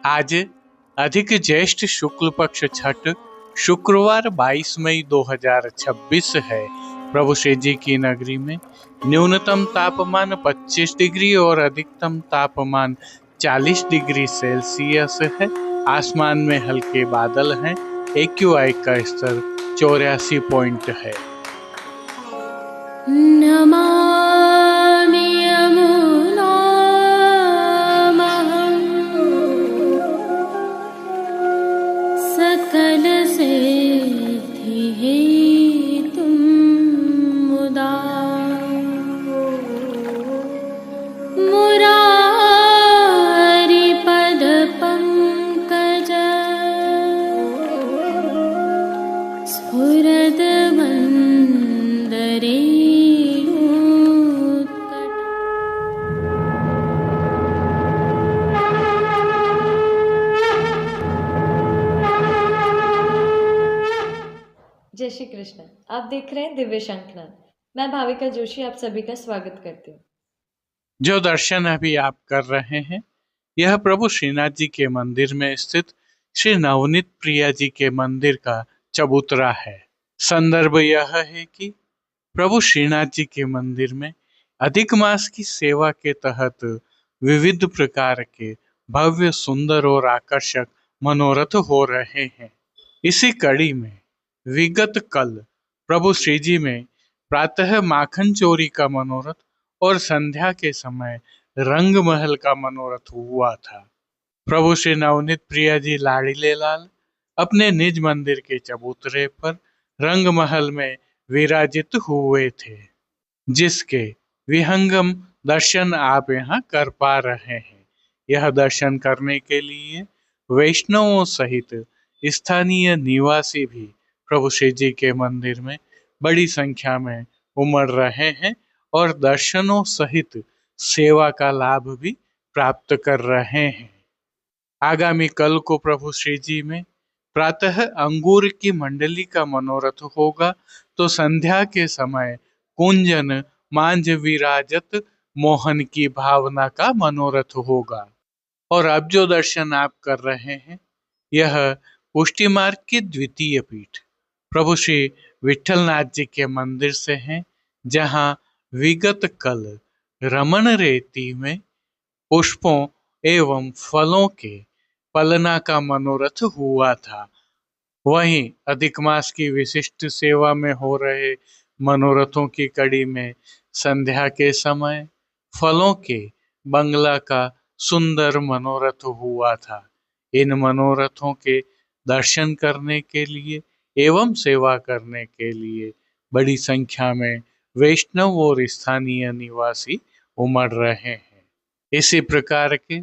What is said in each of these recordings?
आज अधिक ज्येष्ठ शुक्ल पक्ष छठ शुक्रवार 22 मई 2026 है। प्रभु श्री जी की नगरी में न्यूनतम तापमान 25 डिग्री और अधिकतम तापमान 40 डिग्री सेल्सियस है। आसमान में हल्के बादल हैं। AQI का स्तर 84 पॉइंट है। नमामि यमुनामहं सकलसिद्धिहेतुं मुदा मुरारिपदपङ्कज स्फुरद्वन्दरे। जय श्री कृष्ण। आप देख रहे हैं दिव्य शंखनाद। मैं भाविका जोशी आप सभी का स्वागत करती हूँ। जो दर्शन अभी आप कर रहे हैं यह प्रभु श्रीनाथ जी के मंदिर में स्थित श्री नवनीत प्रिया जी के मंदिर का चबूतरा है। संदर्भ यह है कि प्रभु श्रीनाथ जी के मंदिर में अधिक मास की सेवा के तहत विविध प्रकार के भव्य, सुंदर और आकर्षक मनोरथ हो रहे हैं। इसी कड़ी में विगत कल प्रभु श्री जी में प्रातः माखन चोरी का मनोरथ और संध्या के समय रंग महल का मनोरथ हुआ था। प्रभु श्री नवनीत प्रिया जी लाड़ीले लाल अपने निज मंदिर के चबूतरे पर रंग महल में विराजित हुए थे, जिसके विहंगम दर्शन आप यहाँ कर पा रहे हैं। यह दर्शन करने के लिए वैष्णवों सहित स्थानीय निवासी भी प्रभु श्री जी के मंदिर में बड़ी संख्या में उमड़ रहे हैं और दर्शनों सहित सेवा का लाभ भी प्राप्त कर रहे हैं। आगामी कल को प्रभु श्री जी में प्रातः अंगूर की मंडली का मनोरथ होगा, तो संध्या के समय कुंजन मांझ विराजत मोहन की भावना का मनोरथ होगा। और अब जो दर्शन आप कर रहे हैं यह पुष्टि मार्ग की द्वितीय पीठ प्रभु श्री विठलनाथ जी के मंदिर से है, जहां विगत कल रमण रेती में पुष्पों एवं फलों के पलना का मनोरथ हुआ था। वहीं अधिक मास की विशिष्ट सेवा में हो रहे मनोरथों की कड़ी में संध्या के समय फलों के बंगला का सुंदर मनोरथ हुआ था। इन मनोरथों के दर्शन करने के लिए एवं सेवा करने के लिए बड़ी संख्या में वैष्णव और स्थानीय निवासी उमड़ रहे हैं। इसी प्रकार के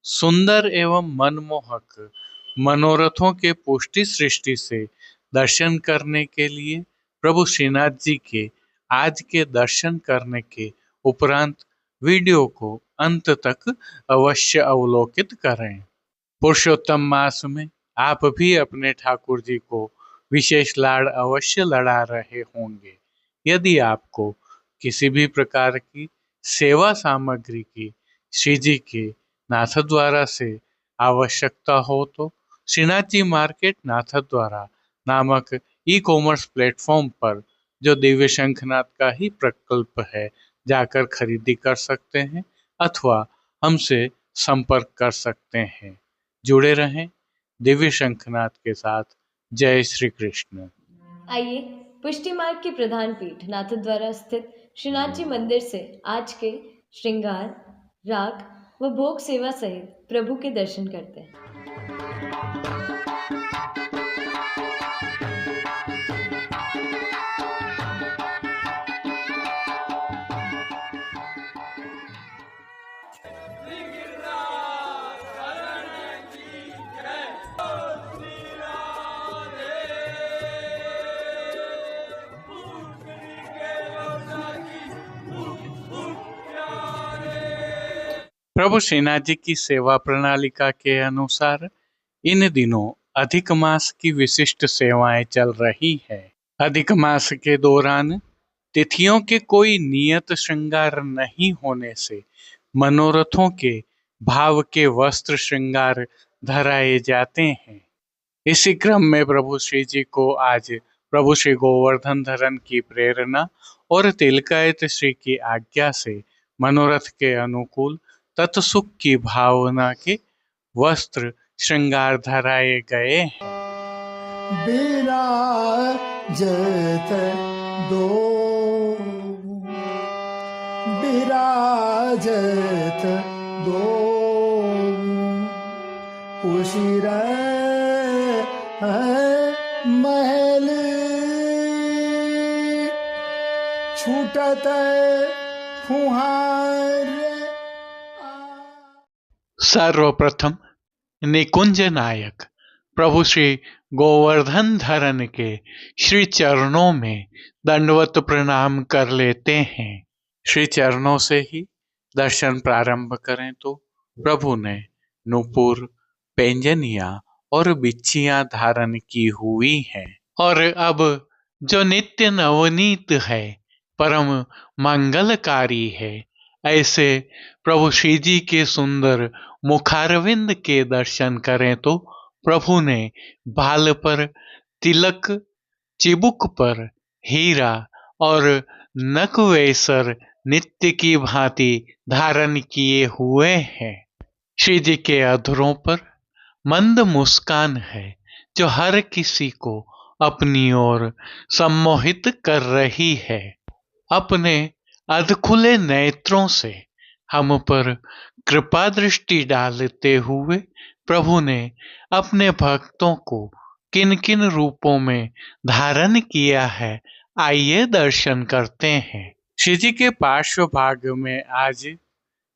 सुंदर एवं मनमोहक मनोरथों के पुष्टि सृष्टि से दर्शन करने के लिए प्रभु श्रीनाथ जी के आज के दर्शन करने के उपरांत वीडियो को अंत तक अवश्य अवलोकित करें। पुरुषोत्तम मास में आप भी अपने ठाकुर जी को विशेष लाड़ अवश्य लड़ा रहे होंगे। यदि आपको किसी भी प्रकार की सेवा सामग्री की श्री जी के नाथद्वारा से आवश्यकता हो तो श्रीनाथ जी मार्केट नाथद्वारा नामक ई-कॉमर्स प्लेटफॉर्म पर, जो दिव्य शंखनाद का ही प्रकल्प है, जाकर खरीदी कर सकते हैं अथवा हमसे संपर्क कर सकते हैं। जुड़े रहें दिव्य शंखनाद के साथ। जय श्री कृष्ण। आइए पुष्टि मार्ग की प्रधान पीठ नाथद्वारा स्थित श्रीनाथ जी मंदिर से आज के श्रृंगार, राग व भोग सेवा सहित प्रभु के दर्शन करते हैं। प्रभु श्रीनाथ जी की सेवा प्रणालिका के अनुसार इन दिनों अधिक मास की विशिष्ट सेवाएं चल रही है। अधिक मास के दौरान तिथियों के कोई नियत श्रृंगार नहीं होने से मनोरथों के भाव के वस्त्र श्रृंगार धराए जाते हैं। इसी क्रम में प्रभु श्री जी को आज प्रभु श्री गोवर्धन धरन की प्रेरणा और तिलकायत श्री की आज्ञा से मनोरथ के अनुकूल तत्सुख की भावना के वस्त्र श्रृंगार धराए गए हैं। विराजत दो विराजत दो उशिर महल छूटत फुहार। सर्वप्रथम निकुंज नायक प्रभु श्री गोवर्धन धरन के श्री चरणों में दंडवत प्रणाम कर लेते हैं। श्री चरणों से ही दर्शन प्रारंभ करें तो प्रभु ने नूपुर, पैंजनिया और बिच्छियां धारण की हुई हैं और अब जो नित्य नवनीत है, परम मंगलकारी है, ऐसे प्रभु श्री जी के सुंदर मुखारविंद के दर्शन करें तो प्रभु ने बाल पर तिलक, चिबुक पर हीरा और नकवेसर नित्य की भांति धारण किए हुए हैं। श्री जी के अधरों पर मंद मुस्कान है जो हर किसी को अपनी ओर सम्मोहित कर रही है। अपने अधखुले नेत्रों से हम पर कृपा दृष्टि डालते हुए प्रभु ने अपने भक्तों को किन किन रूपों में धारण किया है, आइए दर्शन करते हैं। श्री जी के पार्श्व भाग में आज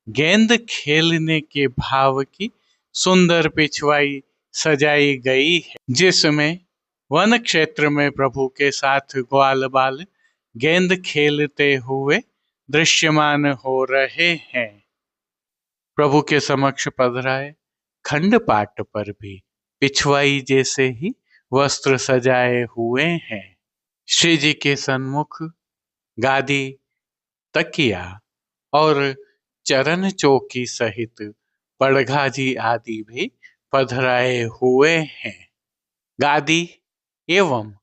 गेंद खेलने के भाव की सुंदर पिछवाई सजाई गई है, जिसमें वन क्षेत्र में प्रभु के साथ ग्वाल बाल गेंद खेलते हुए दृश्यमान हो रहे हैं। प्रभु के समक्ष पधराए खंड पाट पर भी पिछवाई जैसे ही वस्त्र सजाए हुए हैं। श्री जी के सन्मुख गादी, तकिया और चरण चौकी सहित पड़घाजी आदि भी पधराए हुए हैं। गादी एवं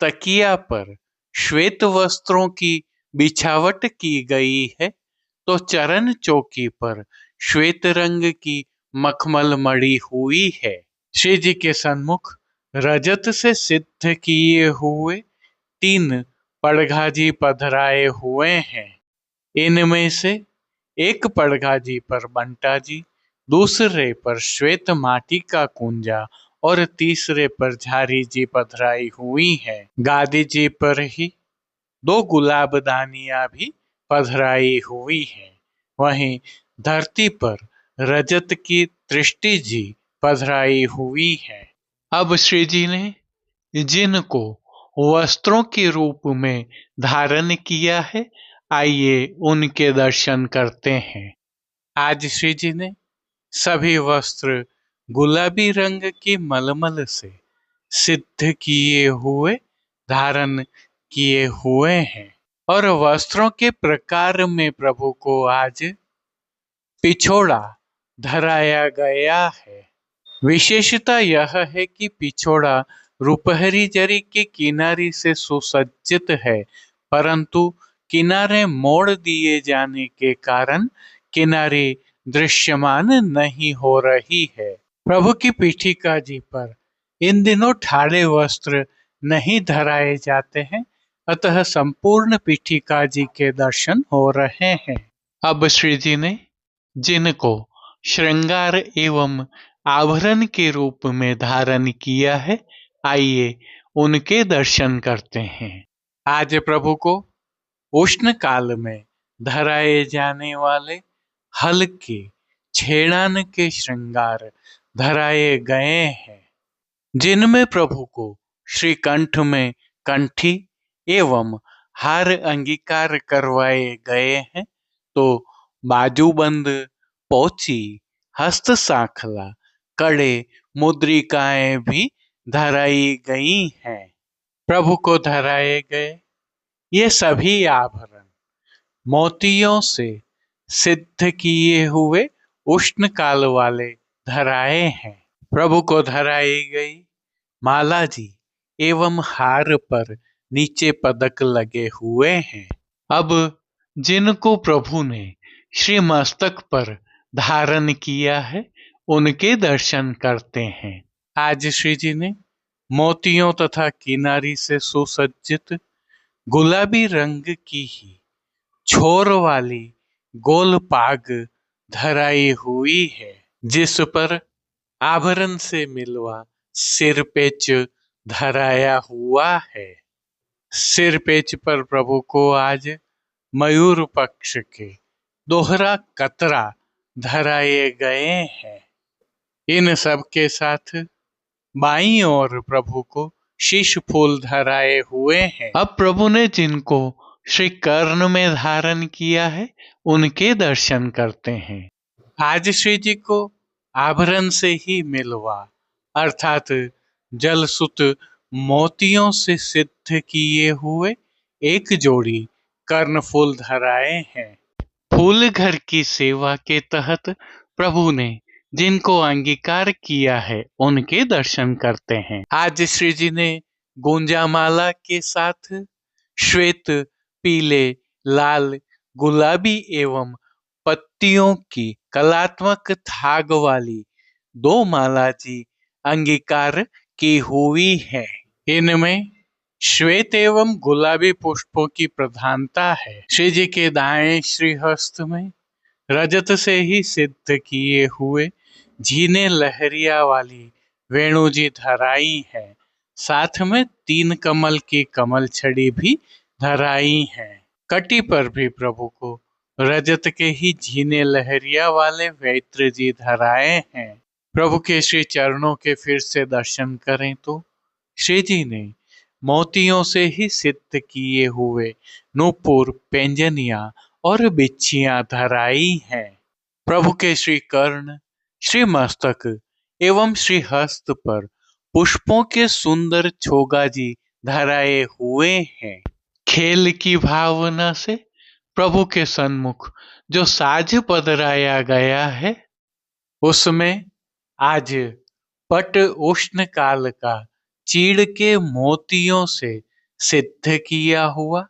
तकिया पर श्वेत वस्त्रों की बिछावट की गई है, तो चरण चौकी पर श्वेत रंग की मखमल मड़ी हुई है। श्री जी के सन्मुख रजत से सिद्ध किए हुए 3 पड़घाजी पधराए हुए हैं। इनमें से एक पड़घाजी पर बंटा जी, दूसरे पर श्वेत माटी का कुंजा और तीसरे पर झारी जी पधराई हुई है। गादी जी पर ही 2 गुलाबदानियां भी पधराई हुई है। वहीं धरती पर रजत की दृष्टि जी पधराई हुई है। अब श्री जी ने जिनको वस्त्रों के रूप में धारण किया है, आइए उनके दर्शन करते हैं। आज श्री जी ने सभी वस्त्र गुलाबी रंग की मलमल से सिद्ध किए हुए धारण किए हुए हैं और वस्त्रों के प्रकार में प्रभु को आज पिछोड़ा धराया गया है। विशेषता यह है कि पिछोड़ा रुपहरी जरी के किनारे से सुसज्जित है, परंतु किनारे मोड़ दिए जाने के कारण किनारे दृश्यमान नहीं हो रही है। प्रभु की पीठिका जी पर इन दिनों ठाड़े वस्त्र नहीं धराए जाते हैं, अतः संपूर्ण पीठिका जी के दर्शन हो रहे हैं। अब श्री जी ने जिनको श्रृंगार एवं आभरण के रूप में धारण किया है, आइए उनके दर्शन करते हैं। आज प्रभु को उष्ण काल में धराए जाने वाले हल्के छेड़ान के श्रृंगार धराए गए हैं, जिनमें प्रभु को श्री कंठ में कंठी एवं हार अंगीकार करवाए गए हैं, तो बाजूबंद, पोची, हस्त सांखला, कड़े, मुद्रिकाएं भी धराई गई हैं। प्रभु को धराए गए ये सभी आभरण मोतियों से सिद्ध किए हुए उष्ण काल वाले धराए हैं। प्रभु को धराई गई माला जी एवं हार पर नीचे पदक लगे हुए हैं। अब जिनको प्रभु ने श्री मस्तक पर धारण किया है उनके दर्शन करते हैं। आज श्री जी ने मोतियों तथा किनारी से सुसज्जित गुलाबी रंग की ही छोर वाली गोल पाग धराई हुई है, जिस पर आभरण से मिलवा सिरपेच धराया हुआ है। सिरपेच पर प्रभु को आज मयूर पक्ष के दोहरा कतरा धराए गए हैं। इन सब के साथ बाईं ओर प्रभु को शीश फूल धराए हुए हैं। अब प्रभु ने जिनको श्री कर्ण में धारण किया है उनके दर्शन करते हैं। आज श्री जी को आभरण से ही मिलवा अर्थात जलसुत मोतियों से सिद्ध किए हुए एक जोड़ी कर्णफूल धराए हैं। फूल घर की सेवा के तहत प्रभु ने जिनको अंगीकार किया है उनके दर्शन करते हैं। आज श्री जी ने गुंजामाला के साथ श्वेत, पीले, लाल, गुलाबी एवं पत्तियों की कलात्मक थाग वाली 2 माला जी अंगीकार की हुई है। इनमें श्वेत एवं गुलाबी पुष्पों की प्रधानता है। श्री जी के दाएं श्रीहस्त में रजत से ही सिद्ध किए हुए झीने लहरिया वाली वेणु जी धराई है। साथ में 3 कमल की कमल छड़ी भी धराई है। कटी पर भी प्रभु को रजत के ही झीने लहरिया वाले वैत्र जी धराए हैं। प्रभु के श्री चरणों के फिर से दर्शन करें तो श्री जी ने मोतियों से ही सिद्ध किए हुए नूपुर, पेंजनिया और बिच्छियां धराई हैं। प्रभु के श्री कर्ण, श्री मस्तक एवं श्री हस्त पर पुष्पों के सुंदर छोगा जी धराए हुए हैं। खेल की भावना से प्रभु के सन्मुख जो साज पधराया गया है उसमें आज पट उष्ण काल का चीड़ के मोतियों से सिद्ध किया हुआ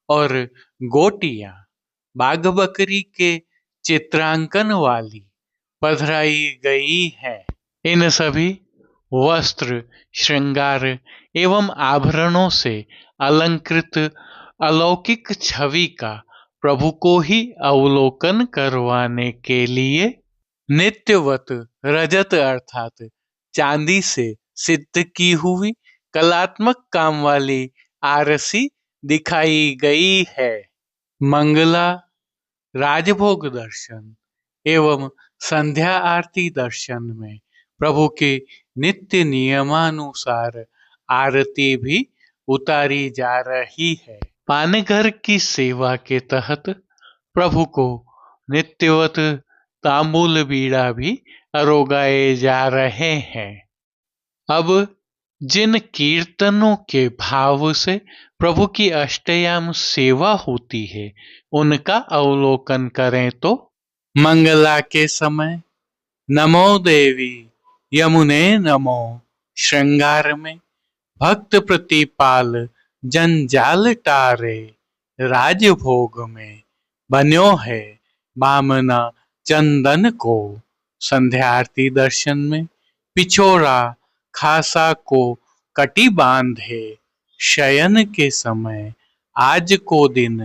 और गोटियां बाघ बकरी के चित्रांकन वाली पधराई गई है। इन सभी वस्त्र, श्रृंगार एवं आभरणों से अलंकृत अलौकिक छवि का प्रभु को ही अवलोकन करवाने के लिए नित्यवत रजत अर्थात चांदी से सिद्ध की हुई कलात्मक काम वाली आरसी दिखाई गई है। मंगला, राजभोग दर्शन एवं संध्या आरती दर्शन में प्रभु के नित्य नियमानुसार आरती भी उतारी जा रही है। पानघर की सेवा के तहत प्रभु को नित्यवत तांबूल बीड़ा भी अरोगाए जा रहे हैं। अब जिन कीर्तनों के भाव से प्रभु की अष्टयाम सेवा होती है उनका अवलोकन करें तो मंगला के समय नमो देवी यमुने नमो श्रृंगार में भक्त प्रतिपाल जंजाल टारे राजभोग में बन्यो है बामना चंदन को। संध्या आरती दर्शन में पिछोरा खासा को कटी बांधे शयन के समय आज को दिन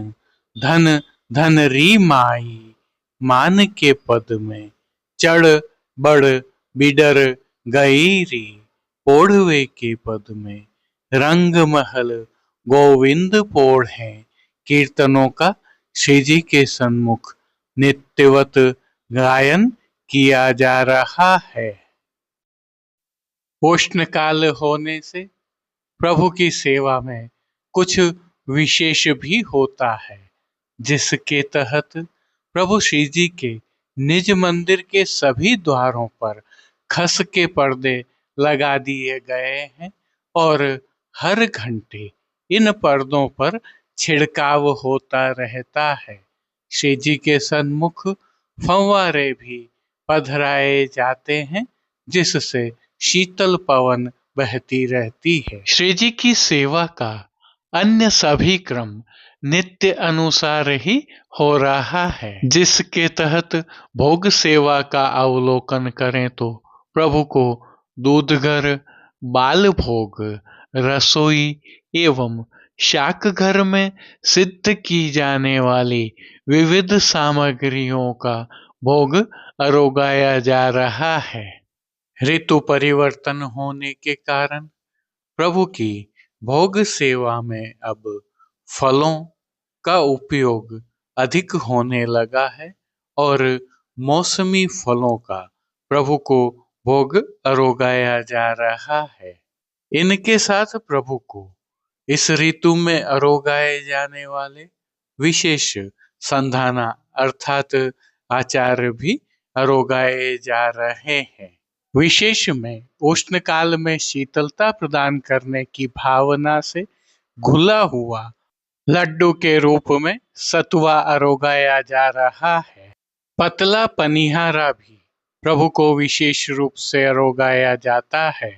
धन धन री माई मान के पद में चढ़ बड़ बिडर गई री ओढ़वे के पद में रंग महल गोविंद पोढ़ है। कीर्तनों का श्री जी के सन्मुख नित्यवत गायन किया जा रहा है। उष्ण काल होने से प्रभु की सेवा में कुछ विशेष भी होता है, जिसके तहत प्रभु श्री जी के निज मंदिर के सभी द्वारों पर खस के पर्दे लगा दिए गए हैं और हर घंटे इन पर्दों पर छिड़काव होता रहता है। श्री जी के सन्मुख फव्वारे भी पधराए जाते हैं, जिससे शीतल पवन बहती रहती है। श्री जी की सेवा का अन्य सभी क्रम नित्य अनुसार ही हो रहा है, जिसके तहत भोग सेवा का अवलोकन करें तो प्रभु को दूधघर, बाल भोग, रसोई एवं शाक घर में सिद्ध की जाने वाली विविध सामग्रियों का भोग अरोगाया जा रहा है। ऋतु परिवर्तन होने के कारण प्रभु की भोग सेवा में अब फलों का उपयोग अधिक होने लगा है और मौसमी फलों का प्रभु को भोग अरोगाया जा रहा है। इनके साथ प्रभु को इस ऋतु में अरोगाए जाने वाले विशेष संधाना अर्थात आचार भी अरोगाए जा रहे हैं। विशेष में उष्ण काल में शीतलता प्रदान करने की भावना से घुला हुआ लड्डू के रूप में सतुआ अरोगाया जा रहा है। पतला पनिहारा भी प्रभु को विशेष रूप से अरोगाया जाता है।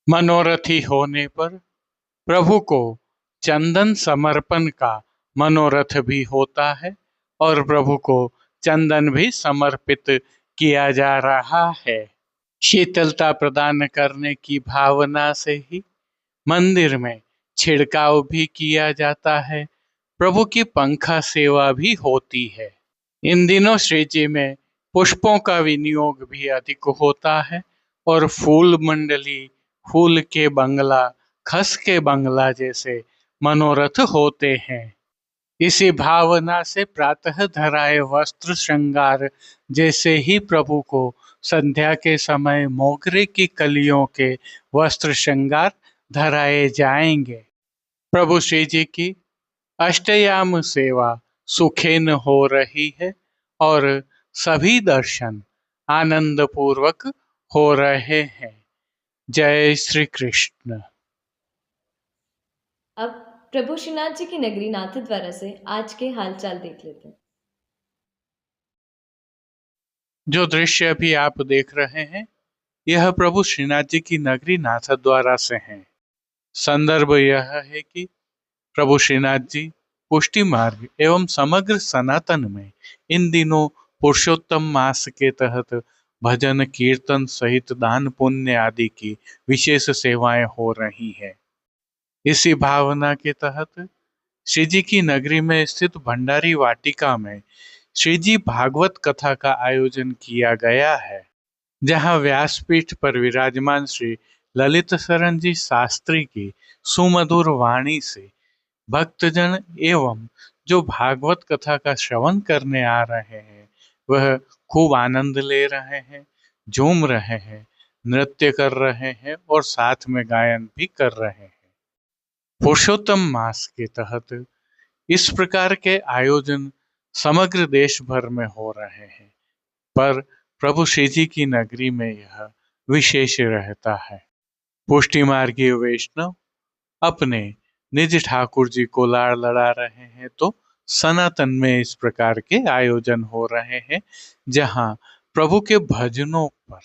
मनोरथी होने पर प्रभु को चंदन समर्पण का मनोरथ भी होता है और प्रभु को चंदन भी समर्पित किया जा रहा है। शीतलता प्रदान करने की भावना से ही मंदिर में छिड़काव भी किया जाता है। प्रभु की पंखा सेवा भी होती है। इन दिनों श्री जी में पुष्पों का विनियोग भी अधिक होता है और फूल मंडली, फूल के बंगला, खस के बंगला जैसे मनोरथ होते हैं। इसी भावना से प्रातः धराए वस्त्र श्रृंगार जैसे ही प्रभु को संध्या के समय मोगरे की कलियों के वस्त्र श्रृंगार धराए जाएंगे। प्रभु श्री जी की अष्टयाम सेवा सुखेन हो रही है और सभी दर्शन आनंद पूर्वक हो रहे हैं। जय श्री कृष्ण। अब प्रभु श्रीनाथ जी की नगरी नाथद्वारा से आज के हालचाल देख लेते हैं। जो दृश्य अभी आप देख रहे हैं, यह प्रभु श्रीनाथ जी की नगरी नाथद्वारा से है। संदर्भ यह है कि प्रभु श्रीनाथ जी पुष्टि मार्ग एवं समग्र सनातन में इन दिनों पुरुषोत्तम मास के तहत भजन कीर्तन सहित दान पुण्य आदि की विशेष सेवाएं हो रही है। इसी भावना के तहत श्री जी की नगरी में स्थित भंडारी वाटिका में श्री जी भागवत कथा का आयोजन किया गया है, जहां व्यासपीठ पर विराजमान श्री ललित शरण जी शास्त्री की सुमधुर वाणी से भक्तजन एवं जो भागवत कथा का श्रवण करने आ रहे हैं वह खूब आनंद ले रहे हैं, झूम रहे हैं, नृत्य कर रहे हैं और साथ में गायन भी कर रहे हैं। पुरुषोत्तम मास के तहत इस प्रकार के आयोजन समग्र देश भर में हो रहे हैं, पर प्रभु श्री जी की नगरी में यह विशेष रहता है। पुष्टि मार्गीय वैष्णव अपने निज ठाकुर जी को लाड़ लड़ा रहे हैं, तो सनातन में इस प्रकार के आयोजन हो रहे हैं, जहां प्रभु के भजनों पर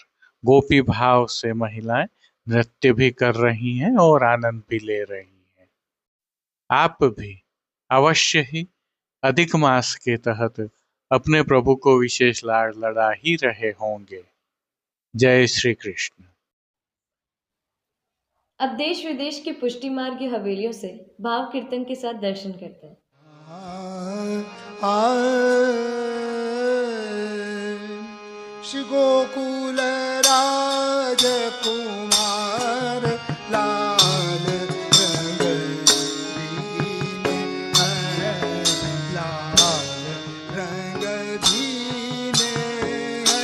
गोपी भाव से महिलाएं नृत्य भी कर रही हैं और आनंद भी ले रही हैं। आप भी अवश्य ही अधिक मास के तहत अपने प्रभु को विशेष लाड़ लड़ा ही रहे होंगे। जय श्री कृष्ण। अब देश विदेश की पुष्टि मार्ग की हवेलियों से भाव कीर्तन के साथ दर्शन करते हैं। श्री गोकुल राजकुमार लाल रंग दीन है, लाल रंग दीन है।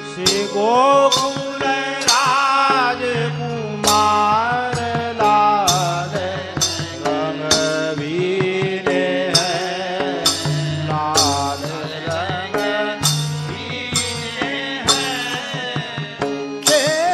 श्री गोकुल राजकुमार लाल रंग वीर है, लाल रंग वीर है।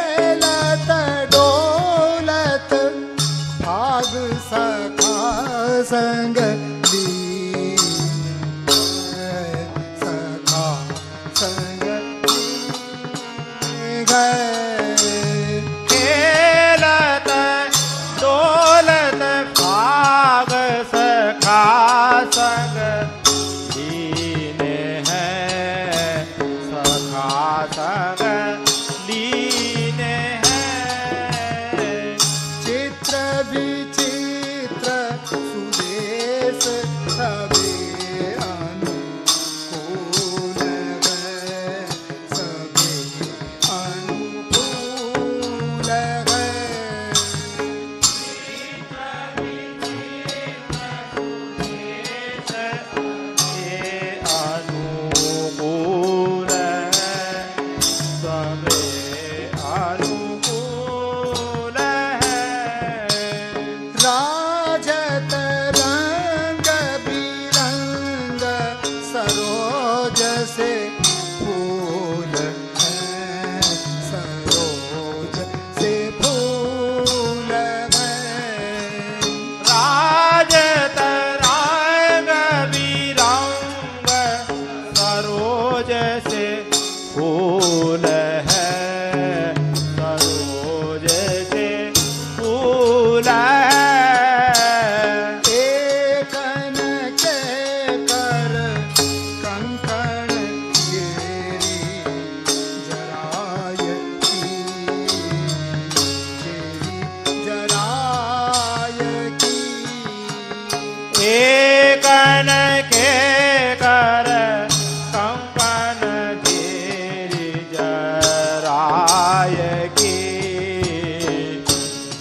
की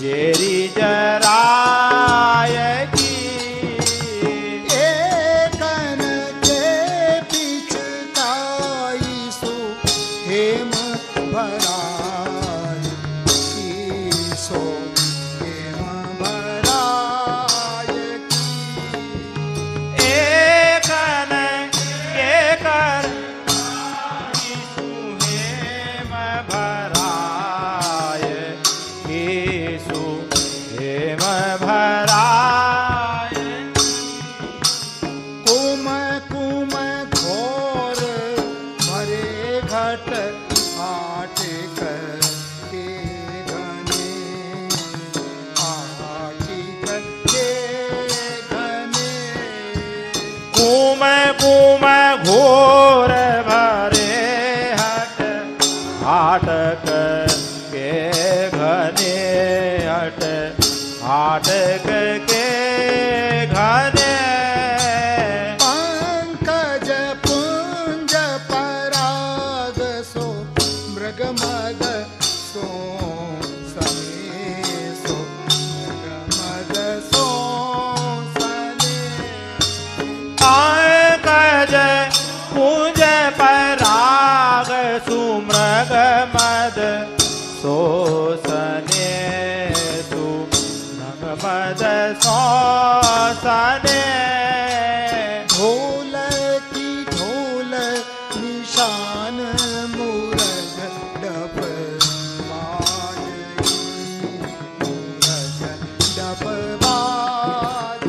जेरी जराय की एकन के पिछताई सो हेम भराय सो हेम भराय एकन के कर हेम भराय केसु हेम भराय कुम कुम घोर भरे घट आट कर के घने आटी कर के घने कुम कुम घोर भरे हट हाटक के घने हट हाटक के घने पंकज पुंज पराग सो मृगमद सो सने सो मृगमद सो सने पंकज कुंज पराग सुमृग मद सोसने सुमृग मद सोसने ढोल की ढोल निशान मूरज डब बाज मूरज डब बाज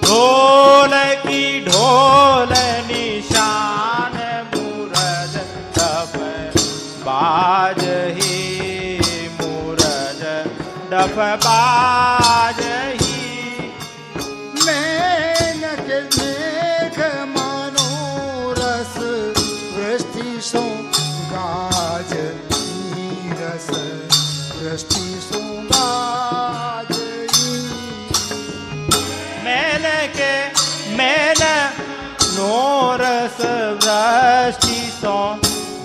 ढोल की ढोल निशान मूरज डफ बाज ही मूरज डफ बाज ही मेनक मेघ मानो रस वृष्टि सो गाज रस वृष्टि सो गाज मैन के मैन नोरस वृष्टि सो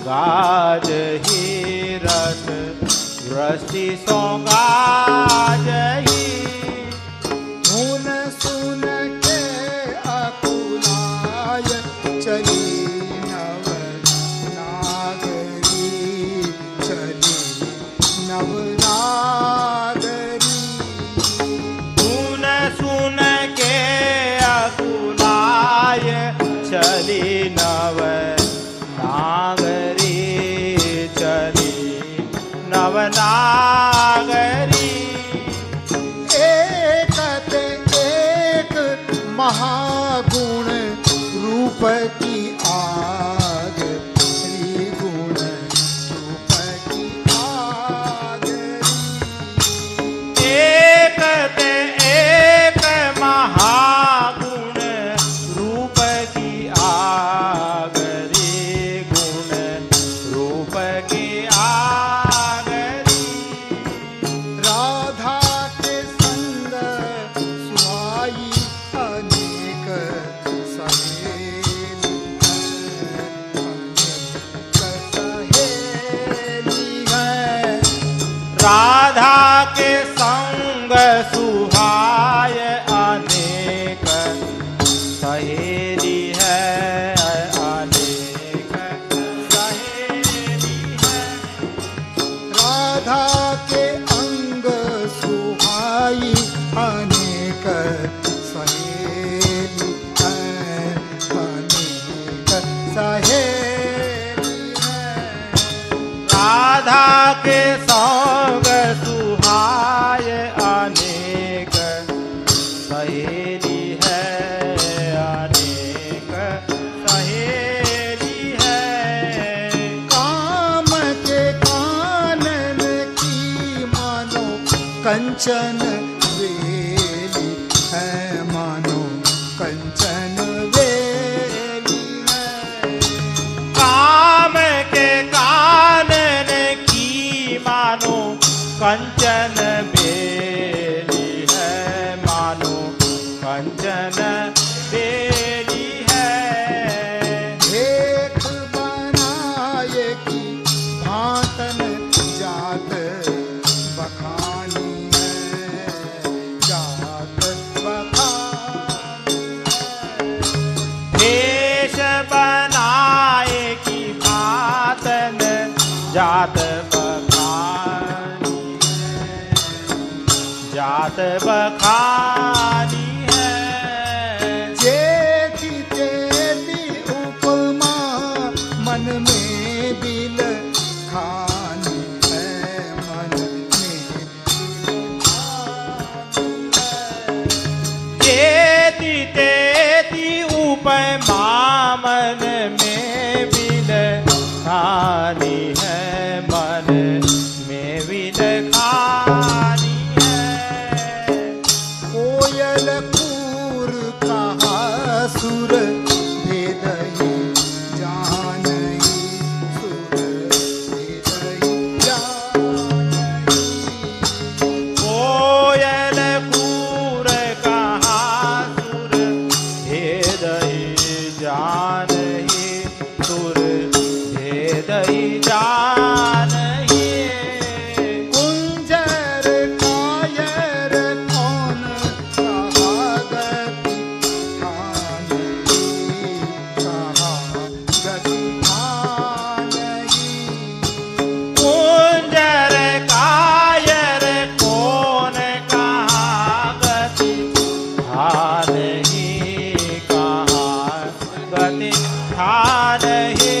गाज ही रस वृष्टि सो गाज ही धुन सुन के अकुलाय चली नव नागरी चली नव नागरी सुन सुन के अकुलाय चली नव नागरी चली नव नागरी एकत एक महागुण रूप की आग त्रिगुण रूप की आग एक ते एक महागुण रूप की आगरी गुण रूप की आगरी राधा के संग सुहाई अनेक सहेली है राधा के संग सुहाय अनेक सहेली है अनेक सहेली है राधा के अंग सुहाई अनेक सहेली है अनेक सहेली है राधा के संग सुहाय अनेक सहेली है अनेक सहेली है काम के कानन की मानो कंचन वेली है मानो कंचन वेली है काम के कानन की मानो कंचन बेली है मानो कंचन बेली है एक बनाए की भान बखानी है, जात बखानी है। जेती तेती उपमा मन में बिल खानी है, मन में जेती तेती उपमा मन में बिल खानी है, मन में बिल खानी है। कोयल कूर कहा सुर भेदही जानही, सुर भेदही जानही। कोयल कूर कहा सुर भेदहि जानहि, सुर भेदहि जानहि। कुंजर कायर कौन कहा गति ठानही, कहा गति ठानही। कुंजर कायर कौन कहा गति ठानहि, कहा गति ठानहि।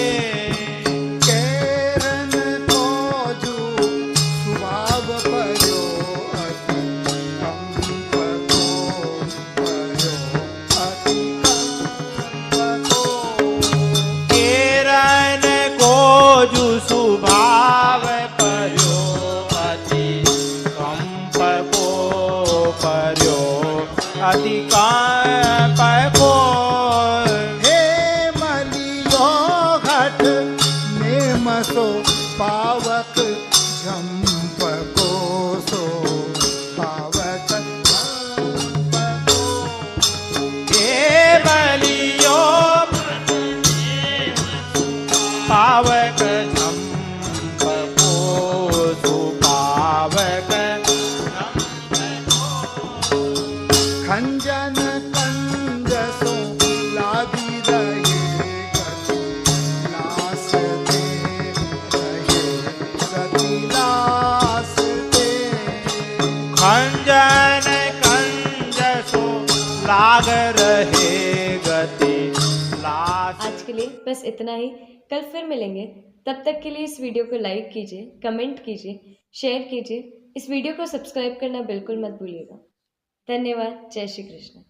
केरन को जो सुभाव पर्यो अति कंप को पर्यो अति कंप को। केरन को जु सुभाव पर्यो अति कंप को पर्यो अति कंप को। हे मलियो घट नेम सो पावक झंप को, सो पावक झंप को। हे बलियो पावक झंप को, सुपावक खंजन कंज सो लागी रहे गति, लास दे रहे गति, लास दे। खंजन कंज सो लाग रहे गति लास। आज के लिए बस इतना ही। कल फिर मिलेंगे। तब तक के लिए इस वीडियो को लाइक कीजिए, कमेंट कीजिए, शेयर कीजिए। इस वीडियो को सब्सक्राइब करना बिल्कुल मत भूलिएगा। धन्यवाद। जय श्री कृष्ण।